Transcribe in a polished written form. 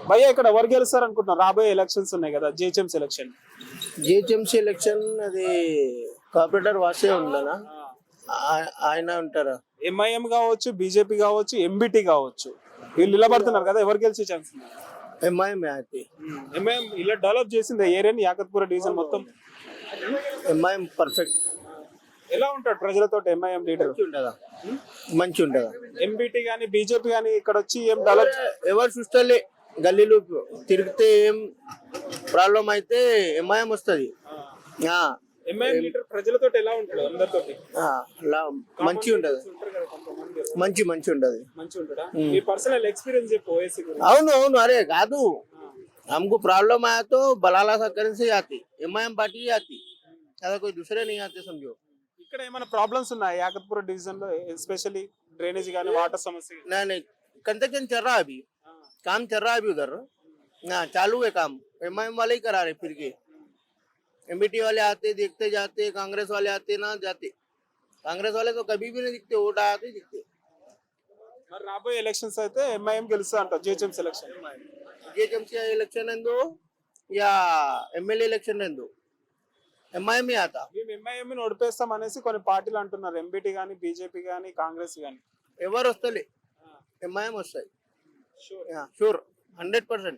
భయ్యా ఇక్కడ ఎవరు గెలుస్తారు అనుకుంటున్నారు? రాబోయే ఎలక్షన్స్ ఉన్నాయి కదా, జిహెచ్ఎంసీ ఎలక్షన్. జిహెచ్ఎంసీ ఎలక్షన్ అది కార్పొరేటర్ వాసే ఉండనా ఆయన ఉంటారా? ఎంఐఎం కావచ్చు, బీజేపీ కావచ్చు, ఎంబిటి కావచ్చు, వీళ్ళు నిలబడుతున్నారు కదా, ఎవరు గెలిచే ఛాన్స్ ఉంది? ఎంఐఎం అయితే ఎంఐఎం ఇలా డెవలప్ చేసింది ఏరియాని, యాకత్పుర డివిజన్ మొత్తం. MIM perfect. ఎలా ఉంటాడు ప్రజలతో ఎంఐఎం లీడర్? మంచి ఉండదా? ఎంబిటి గానీ బీజేపీ గానీ ఇక్కడ వచ్చి ఏం డెవలప్ ఎవరు చూస్తలే, గల్లీలు తిరిగితే ఏం ప్రాబ్లం అయితే ఎంఐఎం వస్తుంది. ఎంఐఎం లీడర్ ప్రజలతో ఎలా ఉంటాడు? అందరితో మంచి ఉండదు, మంచి ఉండదు. మంచి ఉంటాడా? మీ పర్సనల్ ఎక్స్పీరియన్స్ చెప్పు ఓఎస్సీ గురించి. అవును అవును, అరే కాదు, हमको प्रॉब्लम आया तो बलाला सा करने से आती, एमआईएम पार्टी ही आती, ऐसा कोई दूसरे नहीं आते समझो. ఇక్కడ ఏమైనా ప్రాబ్లమ్స్ ఉన్నాయి యాకత్పుర డివిజన్ లో, ఎస్పెషల్లీ డ్రైనేజ్ కానీ వాటర్ సమస్య? नहीं कंस्ट्रक्शन चल रहा है अभी, काम चल रहा है अभी उधर, हाँ चालू है काम, एमआईएम वाले ही करा रहे फिर के. एमबीटी वाले आते देखते जाते, कांग्रेस वाले आते ना जाते. कांग्रेस वाले तो कभी भी नहीं दिखते, वोट आते दिखते. మరి రాబోయే ఎలక్షన్స్ అయితే ఎంఐఎం గెలుస్తా అంటారు జిహెచ్ఎంసీ ఎలక్షన్. जीएचएमसी इलेक्शन है या एमएलए इलेक्शन है एमआईएम ही आता. మేము ఎంఐఎం ని ఓడిపేస్తాం అనేసి కొన్ని పార్టీలు అంటున్నారు, ఎంబిటి గానీ బీజేపీ గానీ కాంగ్రెస్ గానీ. ఎవరు వస్తలే, ఎంఐఎం వస్తాయి షూర్ 100%.